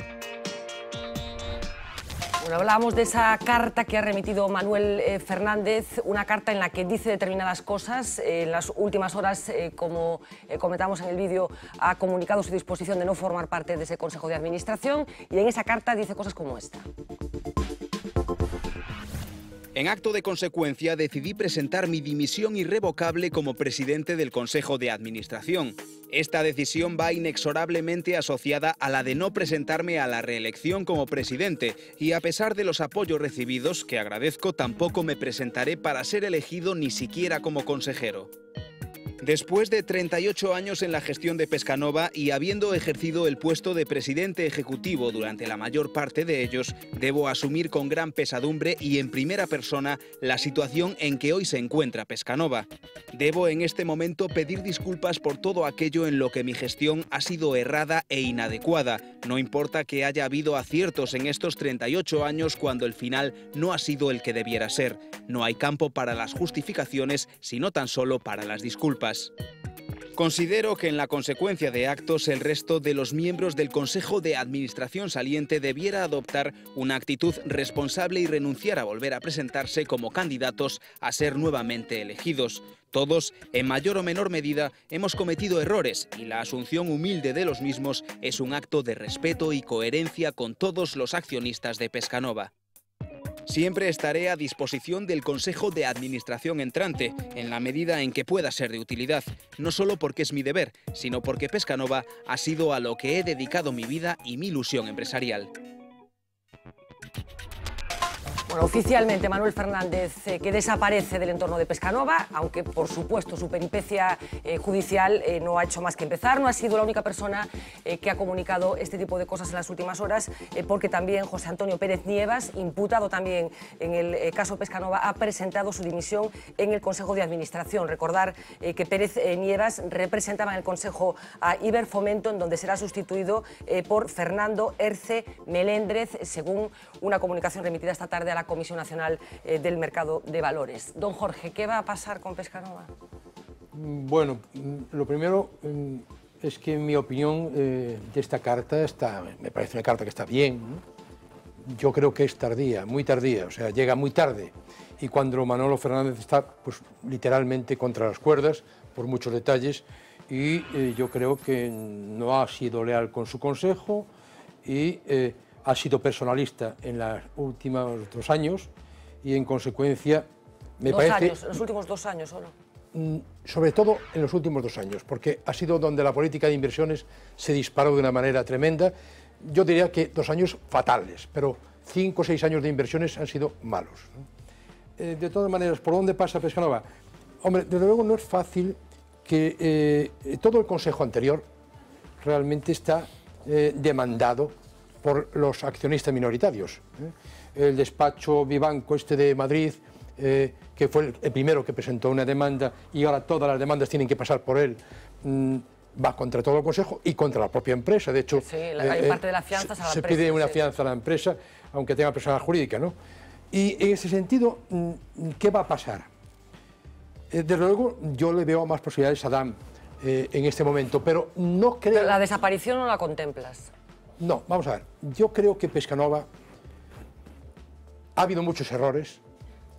Bueno, hablábamos de esa carta que ha remitido Manuel Fernández, una carta en la que dice determinadas cosas. En las últimas horas, como comentamos en el vídeo, ha comunicado su disposición de no formar parte de ese Consejo de Administración, y en esa carta dice cosas como esta. En acto de consecuencia, decidí presentar mi dimisión irrevocable como presidente del Consejo de Administración. Esta decisión va inexorablemente asociada a la de no presentarme a la reelección como presidente, y a pesar de los apoyos recibidos, que agradezco, tampoco me presentaré para ser elegido ni siquiera como consejero. Después de 38 años en la gestión de Pescanova y habiendo ejercido el puesto de presidente ejecutivo durante la mayor parte de ellos, debo asumir con gran pesadumbre y en primera persona la situación en que hoy se encuentra Pescanova. Debo en este momento pedir disculpas por todo aquello en lo que mi gestión ha sido errada e inadecuada. No importa que haya habido aciertos en estos 38 años cuando el final no ha sido el que debiera ser. No hay campo para las justificaciones, sino tan solo para las disculpas. Considero que en la consecuencia de actos el resto de los miembros del Consejo de Administración saliente debiera adoptar una actitud responsable y renunciar a volver a presentarse como candidatos a ser nuevamente elegidos. Todos, en mayor o menor medida, hemos cometido errores y la asunción humilde de los mismos es un acto de respeto y coherencia con todos los accionistas de Pescanova. Siempre estaré a disposición del Consejo de Administración entrante, en la medida en que pueda ser de utilidad, no solo porque es mi deber, sino porque Pescanova ha sido a lo que he dedicado mi vida y mi ilusión empresarial. Bueno, oficialmente Manuel Fernández que desaparece del entorno de Pescanova, aunque por supuesto su peripecia judicial no ha hecho más que empezar. No ha sido la única persona que ha comunicado este tipo de cosas en las últimas horas, porque también José Antonio Pérez Nievas, imputado también en el caso Pescanova, ha presentado su dimisión en el Consejo de Administración. Recordar que Pérez Nievas representaba en el Consejo a Iberfomento, en donde será sustituido por Fernando Erce Meléndez, según una comunicación remitida esta tarde a la Comisión Nacional del Mercado de Valores. Don Jorge, ¿qué va a pasar con Pescanova? Bueno, lo primero es que en mi opinión de esta carta me parece una carta que está bien, ¿no? Yo creo que es tardía, muy tardía, o sea, llega muy tarde. Y cuando Manolo Fernández está, pues, literalmente contra las cuerdas, por muchos detalles, y yo creo que no ha sido leal con su consejo y ha sido personalista en los últimos 2 años y en consecuencia me parece... años, los últimos 2 años solo. Sobre todo en los últimos 2 años, porque ha sido donde la política de inversiones se disparó de una manera tremenda. Yo diría que 2 años fatales, pero 5 o 6 años de inversiones han sido malos, ¿no? De todas maneras, ¿por dónde pasa Pescanova? Hombre, desde luego no es fácil que todo el consejo anterior realmente está demandado por los accionistas minoritarios. El despacho Vivanco de Madrid, que fue el primero que presentó una demanda y ahora todas las demandas tienen que pasar por él, va contra todo el consejo y contra la propia empresa. De hecho, sí, hay parte de la fianza a la empresa. Se pide una sí. fianza a la empresa, aunque tenga personal jurídica, ¿no? Y en ese sentido, ¿qué va a pasar? Desde luego, yo le veo más posibilidades a Adam en este momento, pero no creo... Pero la desaparición no la contemplas. No, vamos a ver. Yo creo que Pescanova ha habido muchos errores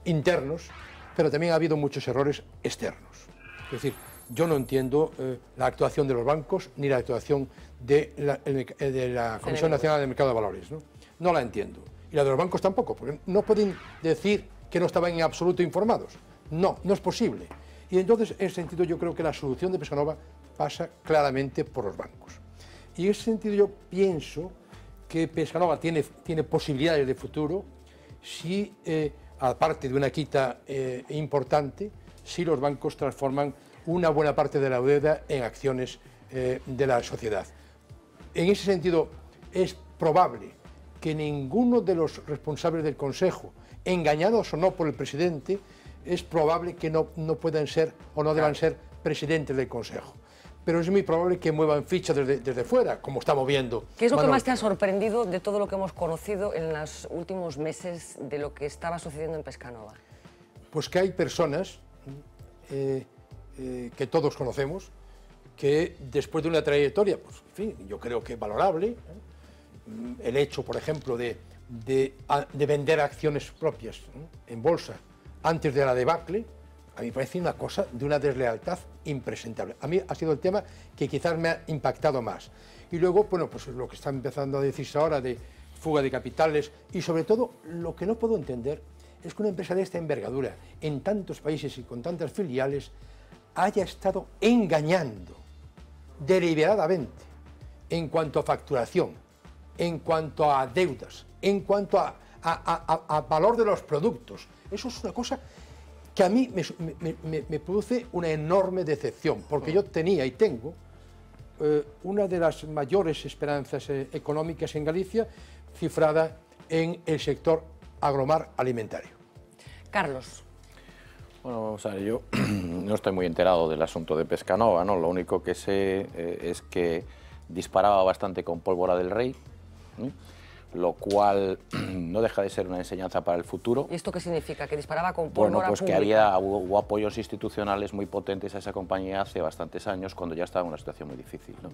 internos, pero también ha habido muchos errores externos. Es decir, yo no entiendo la actuación de los bancos ni la actuación de la Comisión Nacional del Mercado de Valores, ¿no? No la entiendo. Y la de los bancos tampoco, porque no pueden decir que no estaban en absoluto informados. No, no es posible. Y entonces, en ese sentido, yo creo que la solución de Pescanova pasa claramente por los bancos. Y en ese sentido yo pienso que Pescanova tiene posibilidades de futuro si, aparte de una quita importante, si los bancos transforman una buena parte de la deuda en acciones de la sociedad. En ese sentido, es probable que ninguno de los responsables del Consejo, engañados o no por el presidente, es probable que no puedan ser o no deban ser presidentes del Consejo. Pero es muy probable que muevan ficha desde fuera, como estamos viendo. ¿Qué es lo que más te ha sorprendido de todo lo que hemos conocido en los últimos meses de lo que estaba sucediendo en Pescanova? Pues que hay personas que todos conocemos, que después de una trayectoria, pues, en fin, yo creo que valorable, el hecho, por ejemplo, de vender acciones propias en bolsa antes de la debacle, a mí me parece una cosa de una deslealtad impresentable. A mí ha sido el tema que quizás me ha impactado más. Y luego, bueno, pues lo que está empezando a decirse ahora de fuga de capitales y sobre todo lo que no puedo entender es que una empresa de esta envergadura en tantos países y con tantas filiales haya estado engañando deliberadamente en cuanto a facturación, en cuanto a deudas, en cuanto a valor de los productos. Eso es una cosa que a mí me produce una enorme decepción, porque yo tenía y tengo una de las mayores esperanzas económicas en Galicia, cifrada en el sector agromar alimentario. Carlos. Bueno, vamos a ver, yo no estoy muy enterado del asunto de Pescanova, ¿no? Lo único que sé es que disparaba bastante con pólvora del rey, ¿sí? Lo cual no deja de ser una enseñanza para el futuro. ¿Y esto qué significa? ¿Que disparaba con pólvora Bueno, pues pública? que hubo apoyos institucionales muy potentes a esa compañía hace bastantes años, cuando ya estaba en una situación muy difícil, ¿no?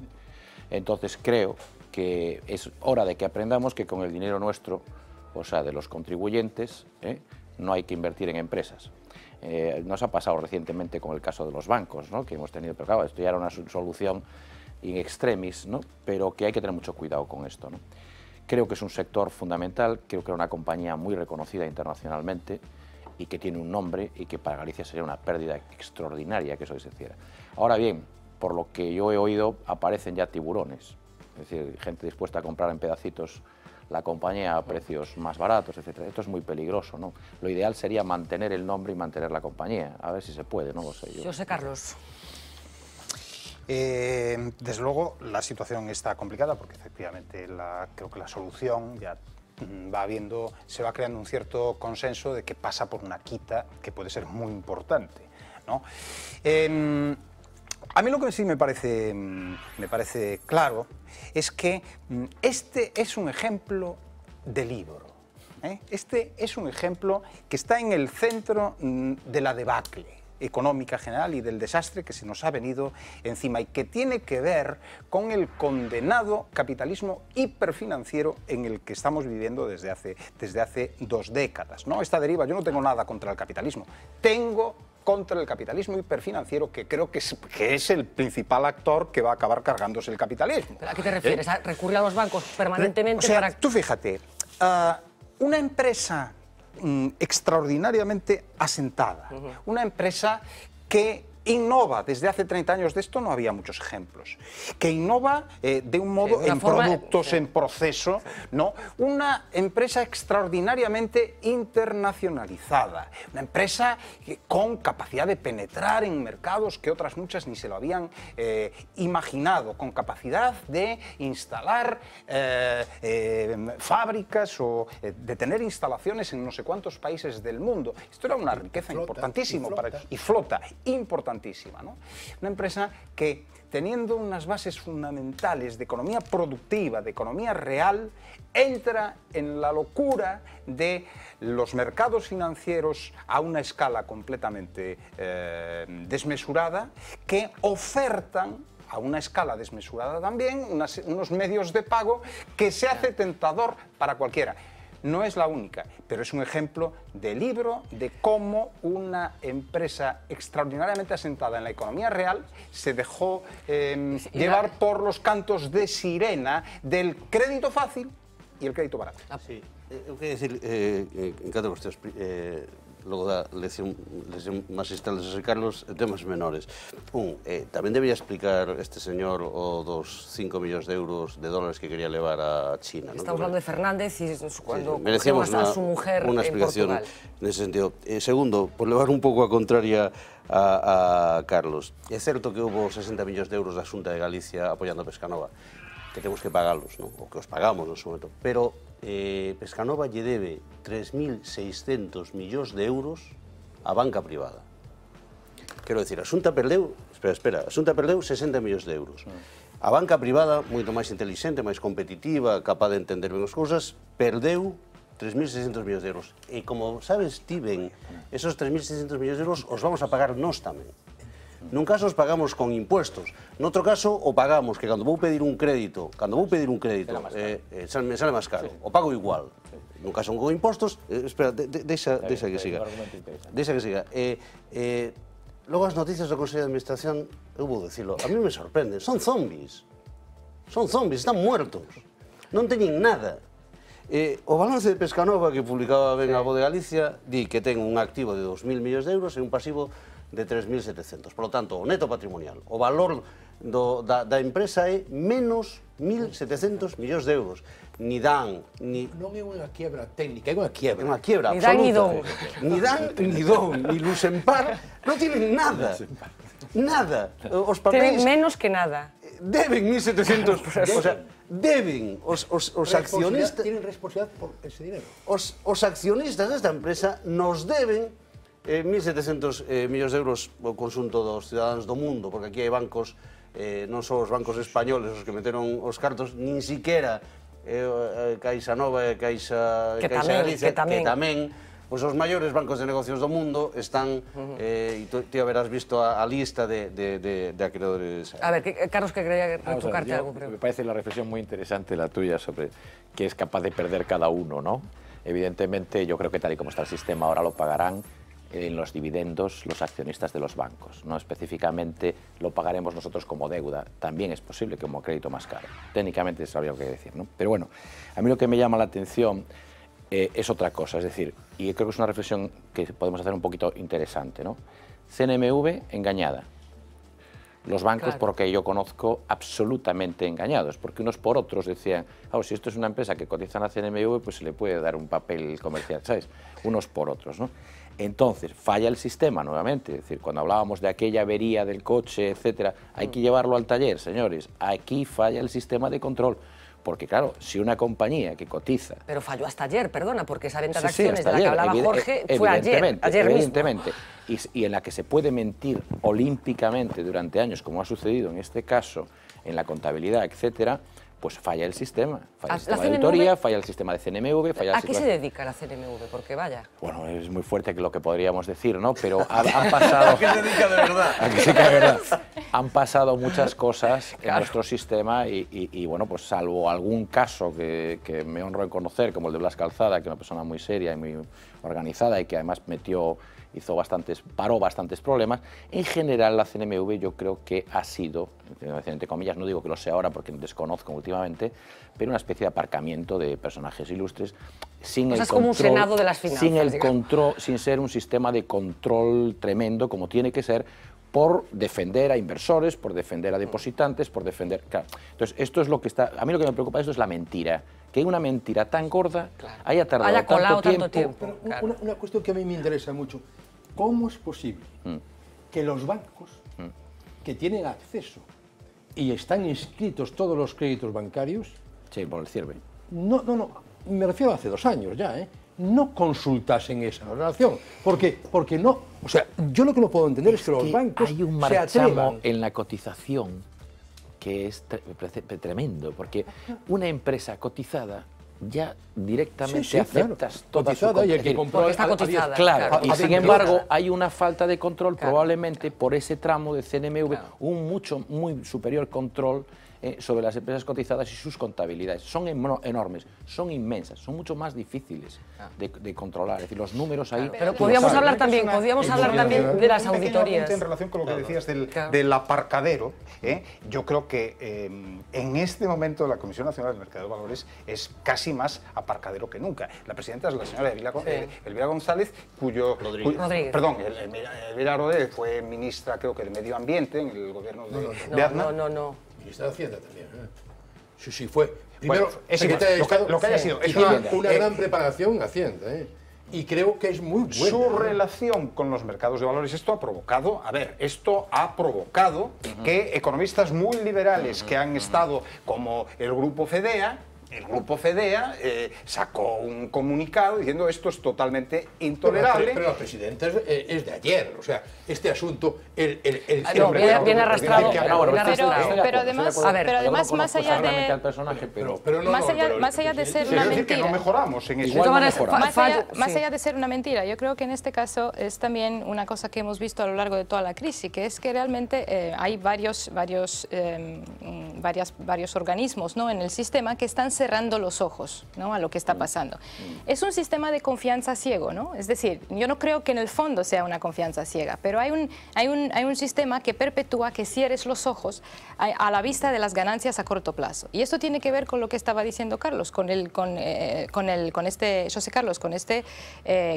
Entonces creo que es hora de que aprendamos que con el dinero nuestro, o sea, de los contribuyentes, no hay que invertir en empresas. Nos ha pasado recientemente con el caso de los bancos, ¿no? Que hemos tenido, pero claro, esto ya era una solución in extremis, ¿no? Pero que hay que tener mucho cuidado con esto, ¿no? Creo que es un sector fundamental, creo que era una compañía muy reconocida internacionalmente y que tiene un nombre y que para Galicia sería una pérdida extraordinaria que eso se hiciera. Ahora bien, por lo que yo he oído, aparecen ya tiburones, es decir, gente dispuesta a comprar en pedacitos la compañía a precios más baratos, etc. Esto es muy peligroso, ¿no? Lo ideal sería mantener el nombre y mantener la compañía, a ver si se puede, no lo sé yo. Yo sé, Carlos. Desde luego la situación está complicada porque efectivamente creo que la solución ya se va creando un cierto consenso de que pasa por una quita que puede ser muy importante, ¿no? A mí lo que sí me parece claro es que este es un ejemplo de libro, Este es un ejemplo que está en el centro de la debacle económica general y del desastre que se nos ha venido encima y que tiene que ver con el condenado capitalismo hiperfinanciero en el que estamos viviendo desde hace 2 décadas, ¿no? Esta deriva, yo no tengo nada contra el capitalismo, tengo contra el capitalismo hiperfinanciero, que creo que es el principal actor que va a acabar cargándose el capitalismo. ¿Pero a qué te refieres? ¿A recurrir a los bancos permanentemente? O sea, para... tú fíjate, una empresa extraordinariamente asentada, una empresa que innova, desde hace 30 años de esto no había muchos ejemplos, que innova de un modo en productos, en proceso, ¿no? Una empresa extraordinariamente internacionalizada, una empresa con capacidad de penetrar en mercados que otras muchas ni se lo habían imaginado, con capacidad de instalar fábricas o de tener instalaciones en no sé cuántos países del mundo. Esto era una riqueza importantísima y flota importantísima, ¿no? Una empresa que, teniendo unas bases fundamentales de economía productiva, de economía real, entra en la locura de los mercados financieros a una escala completamente desmesurada, que ofertan a una escala desmesurada también unos medios de pago que se hace tentador para cualquiera. No es la única, pero es un ejemplo de libro de cómo una empresa extraordinariamente asentada en la economía real se dejó llevar por los cantos de sirena del crédito fácil y el crédito barato. Sí, eu quero dicir, en cada cuestión, logo da lección magistral de José Carlos, temas menores. Tamén debería explicar este señor o dos 5 millóns de euros de dólares que quería levar a China. Estamos hablando de Fernández y cuando merecíamos a su mujer una en explicación Portugal. nese sentido. Segundo, por levar un pouco a contraria a Carlos, é certo que houve 60 millóns de euros da Xunta de Galicia apoiando a Pescanova, que temos que pagalos, ¿no? O que os pagamos no seu momento, pero Pescanova lle debe 3.600 millóns de euros á banca privada. Quero dicir, a Xunta perdeu, espera, a Xunta perdeu 60 millóns de euros. A banca privada, moito máis inteligente, máis competitiva, capaz de entender ben as cousas, perdeu 3.600 millóns de euros. E como sabes, Tiben, esos 3.600 millóns de euros os vamos a pagar nós tamén. Nun caso os pagamos con impuestos, noutro caso o pagamos que cando vou pedir un crédito, sale máis caro, o pago igual. Nun caso con impostos, espera, deixa que siga. Deixa que siga. Logo as noticias do Consello de Administración, eu vou dicilo, a mí me sorprenden, son zombies, están muertos, non teñen nada. O balance de Pescanova que publicaba ben a Voz de Galicia di que ten un activo de 2.000 millóns de euros e un pasivo de 3.700. Por lo tanto, o neto patrimonial, o valor da empresa é menos 1.700 millóns de euros. Ni dan, ni... Non é unha quiebra técnica, é unha quiebra. É unha quiebra Ni dan ni don. Ni dan ni don, ni Lusenpar, non tienen nada. Nada. Os Tienen papeles... menos que nada. Deben 1.700... O sea, deben os accionistas... Tienen responsabilidad por ese dinero. Os accionistas desta empresa nos deben 1.700 millóns de euros o conxunto dos cidadáns do mundo, porque aquí hai bancos, non só os bancos españoles os que meteron os cartos, nin siquiera Caixa Nova e Caixa Galicia, que tamén, pois os maiores bancos de negocios do mundo están, e ti haberás visto a lista de acreedores. A ver, Carlos, que quería retocarte algo. Me parece la reflexión muy interesante la tuya sobre que es capaz de perder cada uno, ¿no? Evidentemente, yo creo que tal y como está el sistema ahora lo pagarán en los dividendos los accionistas de los bancos, no específicamente lo pagaremos nosotros como deuda, también es posible que como crédito más caro, técnicamente es algo que decir, ¿no? Pero bueno, a mí lo que me llama la atención es otra cosa, es decir, y creo que es una reflexión que podemos hacer un poquito interesante, ¿no? CNMV engañada, los bancos, claro, porque yo conozco, absolutamente engañados, porque unos por otros decían, oh, si esto es una empresa que cotiza en la CNMV, pues se le puede dar un papel comercial, ¿sabes? Unos por otros, ¿no? Entonces, falla el sistema nuevamente, es decir, cuando hablábamos de aquella avería del coche, etcétera, hay que llevarlo al taller, señores, aquí falla el sistema de control. Porque claro, si una compañía que cotiza... Pero falló hasta ayer, perdona, porque esa venta de acciones de la que hablaba Jorge fue ayer evidentemente, y en la que se puede mentir olímpicamente durante años, como ha sucedido en este caso, en la contabilidad, etcétera, pues falla el sistema. Falla el sistema de auditoría, falla el sistema de CNMV, falla el sistema... ¿A qué se dedica la CNMV? Porque vaya... Bueno, es muy fuerte lo que podríamos decir, ¿no? Pero han pasado... ¿A qué se dedica de verdad? ¿A qué se dedica de verdad? Han pasado muchas cosas en nuestro sistema y, bueno, pues salvo algún caso que me honro en conocer, como el de Blas Calzada, que es una persona muy seria y muy organizada y que además metió hizo paró bastantes problemas. En general, la CNMV yo creo que ha sido, entre comillas, no digo que lo sea ahora porque desconozco últimamente, pero una especie de aparcamiento de personajes ilustres sin el control, como un senado de las finanzas, sin el control, sin ser un sistema de control tremendo como tiene que ser, por defender a inversores, por defender a depositantes, por defender... Claro. Entonces, esto es lo que está... A mí lo que me preocupa de esto es la mentira. Que una mentira tan gorda haya tardado tanto tiempo. Pero una cuestión que a mí me interesa mucho. ¿Cómo es posible que los bancos que tienen acceso y están inscritos todos los créditos bancarios... Sí, por el CIRBE. No, me refiero a hace 2 años ya, no consultasen esa relación, porque no, o sea, yo lo que no puedo entender es que los bancos hay un se atrevan en la cotización que es tremendo, porque una empresa cotizada ya directamente aceptas toda su cotizada y el que compró está cotizada. Claro, y sin embargo hay una falta de control, probablemente por ese tramo de CNMV, muy superior control sobre las empresas cotizadas y sus contabilidades. Son enormes, son inmensas, son mucho más difíciles de controlar. Es decir, los números ahí... Pero podríamos hablar también de las auditorías. En relación con lo que decías del aparcadero, yo creo que en este momento la Comisión Nacional del Mercado de Valores es casi más aparcadero que nunca. La presidenta es la señora Elvira González, Elvira Rodríguez fue ministra, creo que de Medio Ambiente en el gobierno de Aznar. No. Ministra de Hacienda también. Sí, fue. Primero, lo que haya sido. Es una gran preparación en Hacienda. Y creo que es muy buena. Su relación con los mercados de valores, esto ha provocado que economistas muy liberales que han estado como el Grupo FEDEA, sacó un comunicado diciendo esto es totalmente intolerable. Pero la presidenta es de ayer, o sea, este asunto... viene arrastrado. Pero además más allá de ser una mentira... que no mejoramos en eso. Más allá de ser una mentira, yo creo que en este caso es también una cosa que hemos visto a lo largo de toda la crisis, que es que realmente hay varios organismos, ¿no?, en el sistema que están cerrando los ojos, ¿no?, a lo que está pasando. Es un sistema de confianza ciego, ¿no? Es decir, yo no creo que en el fondo sea una confianza ciega, pero hay un sistema que perpetúa que cierres los ojos a la vista de las ganancias a corto plazo. Y esto tiene que ver con lo que estaba diciendo Carlos, con este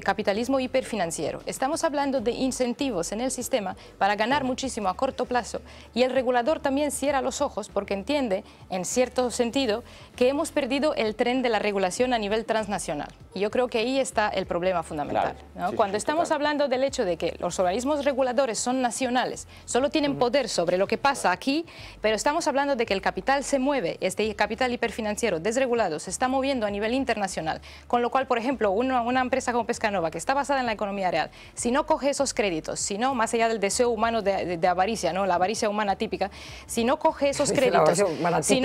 capitalismo hiperfinanciero. Estamos hablando de incentivos en el sistema para ganar muchísimo a corto plazo, y el regulador también cierra los ojos porque entiende, en cierto sentido, que hemos perdido el tren de la regulación a nivel transnacional. Y yo creo que ahí está el problema fundamental, ¿no? Cuando estamos hablando del hecho de que los organismos reguladores son nacionales, solo tienen poder sobre lo que pasa aquí, pero estamos hablando de que el capital se mueve, este capital hiperfinanciero desregulado se está moviendo a nivel internacional, con lo cual, por ejemplo, una empresa como Pescanova, que está basada en la economía real, si no coge esos créditos, si no, más allá del deseo humano de avaricia, ¿no?, la avaricia humana típica, si no coge esos créditos, si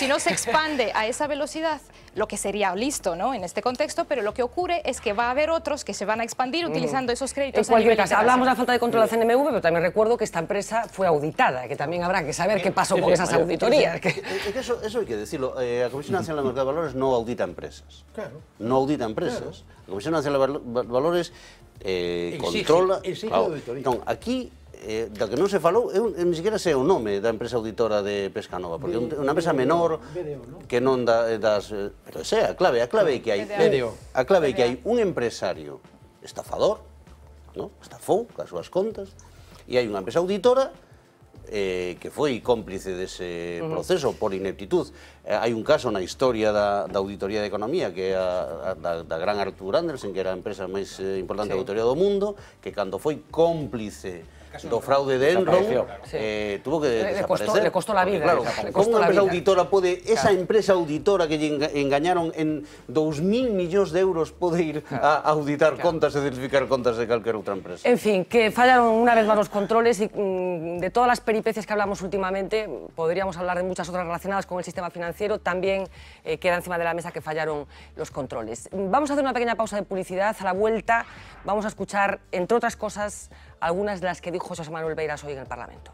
no se expande a esa velocidad, lo que sería listo, ¿no?, en este contexto, pero lo que ocurre es que va a haber otros que se van a expandir utilizando esos créditos. En cualquier caso, hablamos de la falta de control de la CNMV, pero también recuerdo que esta empresa fue auditada, que también habrá que saber qué pasó con esas auditorías. Eso hay que decirlo. La Comisión Nacional del Mercado de Valores no audita empresas. No audita empresas. La Comisión Nacional de Valores controla... Exige auditoría. Non, aquí... da que non se falou, eu ni siquiera sei o nome da empresa auditora de Pescanova, porque é unha empresa menor que non das... Pero esa é a clave é que hai un empresario estafador, estafou cas súas contas, e hai unha empresa auditora que foi cómplice dese proceso por ineptitud. Hai un caso na historia da Auditoría de Economía, que é da gran Arthur Andersen, que era a empresa máis importante de auditoría do mundo, que cando foi cómplice do fraude de Enron, tuvo que desaparecer. Le costó la vida. Claro, como unha empresa auditora pode, esa empresa auditora que lle engañaron en 2.000 millóns de euros, pode ir a auditar contas e certificar contas de calquera outra empresa? En fin, que fallaron una vez más los controles, y de todas las peripecias que hablamos últimamente, podríamos hablar de muchas otras relacionadas con el sistema financiero, también queda encima de la mesa que fallaron los controles. Vamos a hacer una pequeña pausa de publicidad. A la vuelta vamos a escuchar, entre otras cosas, algunas de las que dijo José Manuel Beiras hoy en el Parlamento.